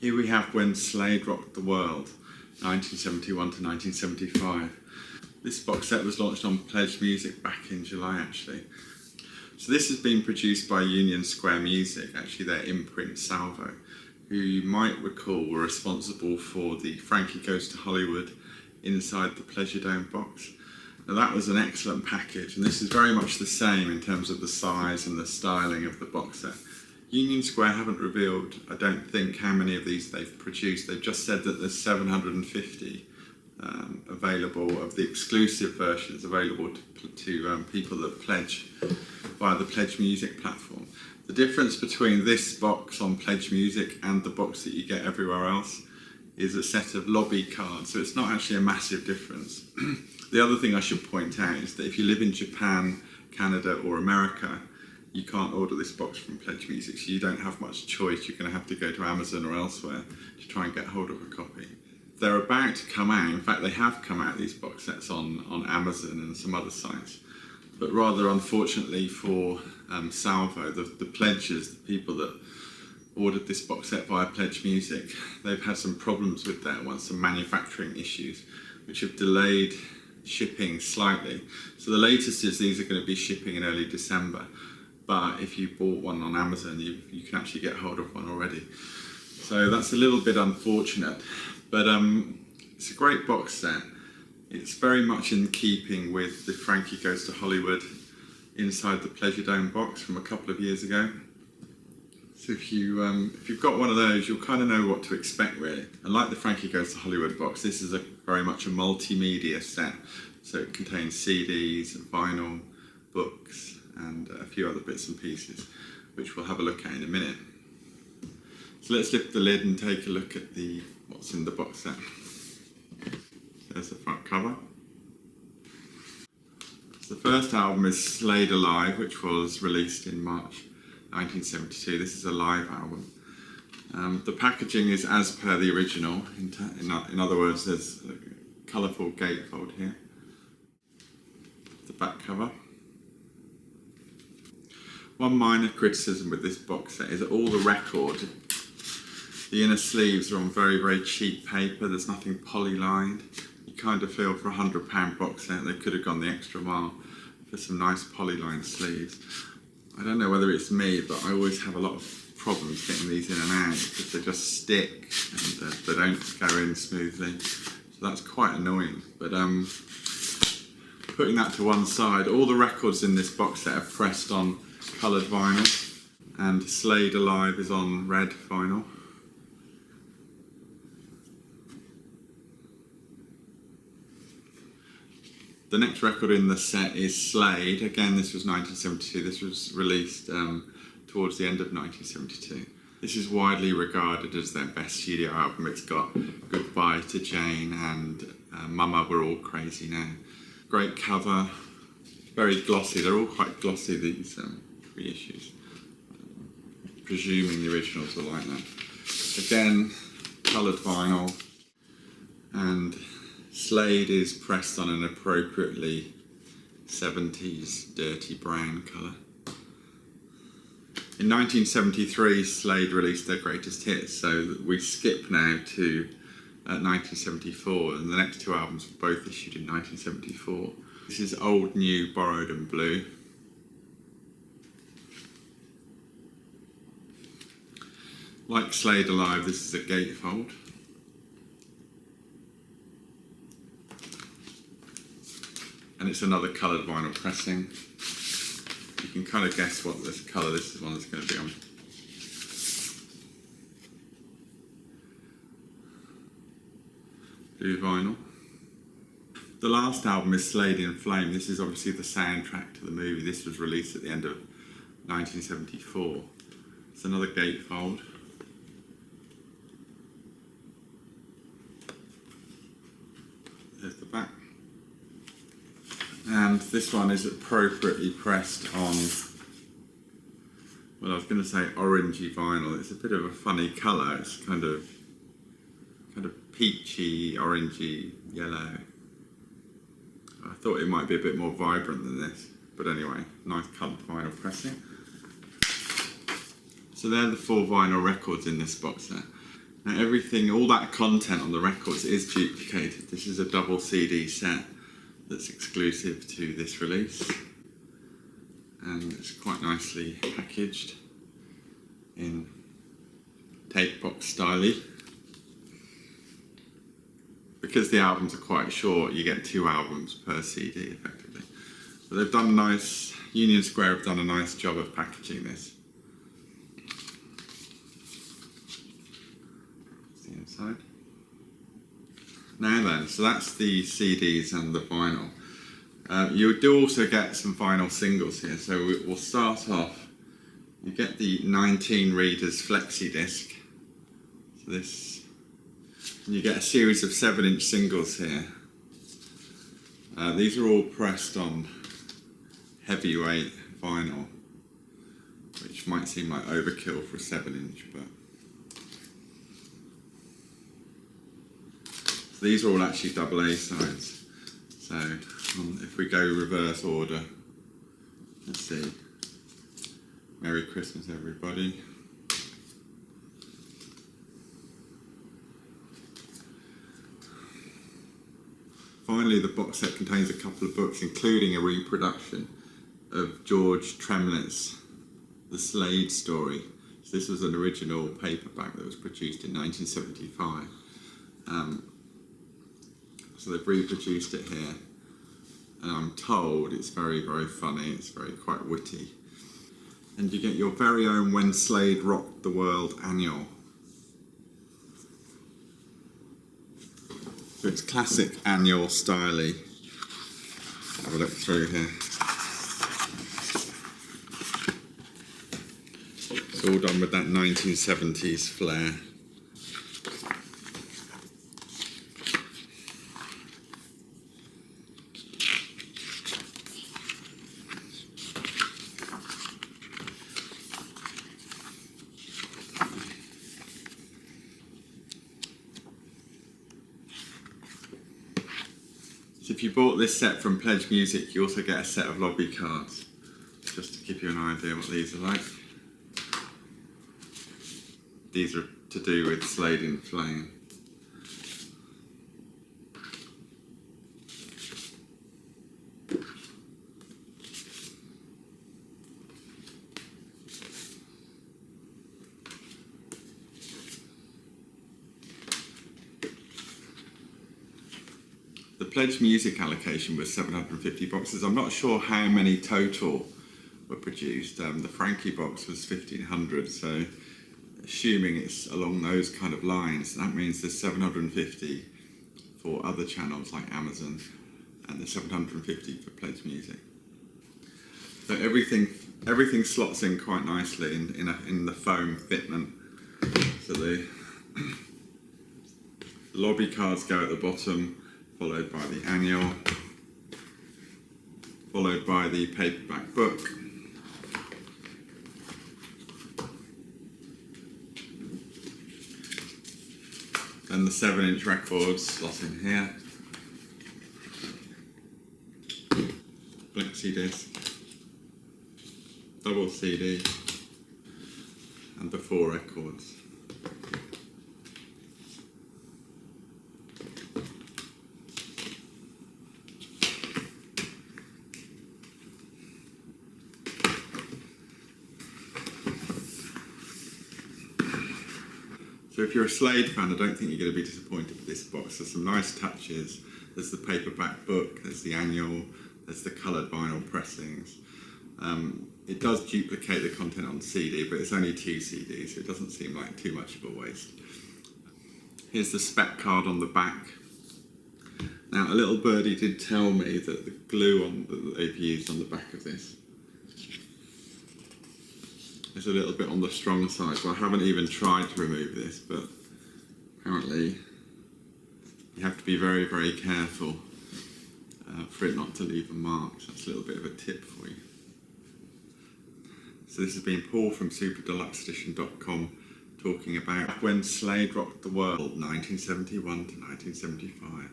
Here we have When Slade Rocked the World, 1971 to 1975. This box set was launched on Pledge Music back in July actually. So this has been produced by Union Square Music, actually their imprint Salvo, who you might recall were responsible for the Frankie Goes to Hollywood Inside the Pleasure Dome box. Now that was an excellent package, and this is very much the same in terms of the size and the styling of the box set. Union Square haven't revealed, I don't think, how many of these they've produced. They've just said that there's 750 available of the exclusive versions available to people that pledge via the Pledge Music platform. The difference between this box on Pledge Music and the box that you get everywhere else is a set of lobby cards, so it's not actually a massive difference. The other thing I should point out is that if you live in Japan, Canada or America, you can't order this box from Pledge Music, so you don't have much choice. You're going to have to go to Amazon or elsewhere to try and get hold of a copy. They're about to come out, in fact they have come out, these box sets on Amazon and some other sites, but rather unfortunately for Salvo, the pledgers, the people that ordered this box set via Pledge Music, they've had some problems with that one, some manufacturing issues which have delayed shipping slightly. So the latest is these are going to be shipping in early December. But if you bought one on Amazon, you can actually get hold of one already. So that's a little bit unfortunate, but it's a great box set. It's very much in keeping with the Frankie Goes to Hollywood Inside the Pleasure Dome box from a couple of years ago. So if you've got one of those, you'll kind of know what to expect really. And like the Frankie Goes to Hollywood box, this is very much a multimedia set. So it contains CDs, vinyl, books, and a few other bits and pieces, which we'll have a look at in a minute. So let's lift the lid and take a look at what's in the box set. There's the front cover. So the first album is Slade Alive, which was released in March 1972. This is a live album. The packaging is as per the original. In other words, there's a colourful gatefold here. The back cover. One minor criticism with this box set is that all the record, the inner sleeves are on very, very cheap paper. There's nothing poly-lined. You kind of feel for a £100 box set they could have gone the extra mile for some nice poly-lined sleeves. I don't know whether it's me, but I always have a lot of problems getting these in and out because they just stick and they don't go in smoothly. So that's quite annoying. But putting that to one side, all the records in this box set are pressed on coloured vinyl, and Slade Alive is on red vinyl. The next record in the set is Slade. Again, this was 1972. This was released towards the end of 1972. This is widely regarded as their best studio album. It's got Goodbye to Jane and Mama We're All Crazy Now. Great cover, very glossy. They're all quite glossy, these reissues. Presuming the originals were like that. Again, coloured vinyl, and Slade is pressed on an appropriately 70s dirty brown colour. In 1973, Slade released their greatest hits, so we skip now to 1974, and the next two albums were both issued in 1974. This is Old, New, Borrowed and Blue. Like Slade Alive, this is a gatefold. And it's another coloured vinyl pressing. You can kind of guess what this colour this one is going to be on. Blue vinyl. The last album is Slavey and Flame. This is obviously the soundtrack to the movie. This was released at the end of 1974. It's another gatefold. There's the back. And this one is appropriately pressed on, well, I was going to say orangey vinyl. It's a bit of a funny colour. It's kind of peachy, orangey, yellow. I thought it might be a bit more vibrant than this, but anyway, nice coloured vinyl pressing. So they're the 4 vinyl records in this box set. Now everything, all that content on the records is duplicated. This is a double CD set that's exclusive to this release, and it's quite nicely packaged in tape box style. Because the albums are quite short, you get 2 albums per CD effectively. But they've done a nice, Union Square have done a nice job of packaging this. That's the inside. Now then, so that's the CDs and the vinyl. You do also get some vinyl singles here. So we'll start off, you get the 19 readers flexi disc. So this, and you get a series of 7-inch singles here. These are all pressed on heavyweight vinyl, which might seem like overkill for a 7-inch, but so these are all actually double A sides. So if we go reverse order, let's see. Merry Christmas, everybody. Finally, the box set contains a couple of books, including a reproduction of George Tremlett's The Slade Story. So this was an original paperback that was produced in 1975. So they've reproduced it here, and I'm told it's very, very funny. It's quite witty. And you get your very own When Slade Rocked the World annual. So it's classic annual styly. Have a look through here. It's all done with that 1970s flair. So if you bought this set from Pledge Music, you also get a set of lobby cards, just to give you an idea what these are like. These are to do with Slade and Flame. The Pledge Music allocation was 750 boxes. I'm not sure how many total were produced. The Frankie box was 1,500, so assuming it's along those kind of lines, that means there's 750 for other channels like Amazon, and there's 750 for Pledge Music. So everything slots in quite nicely in the foam fitment. So the lobby cards go at the bottom, followed by the annual, followed by the paperback book, and the 7-inch records slot in here, flexi disc, double CD, and the 4 records. So if you're a Slade fan, I don't think you're going to be disappointed with this box. There's some nice touches. There's the paperback book, there's the annual, there's the coloured vinyl pressings. It does duplicate the content on CD, but it's only 2 CDs, so it doesn't seem like too much of a waste. Here's the spec card on the back. Now, a little birdie did tell me that the glue that they've used on the back of this is a little bit on the strong side, so I haven't even tried to remove this, but apparently you have to be very, very careful for it not to leave a mark. So that's a little bit of a tip for you. So this has been Paul from superdeluxeedition.com talking about When Slade Rocked the World, 1971 to 1975.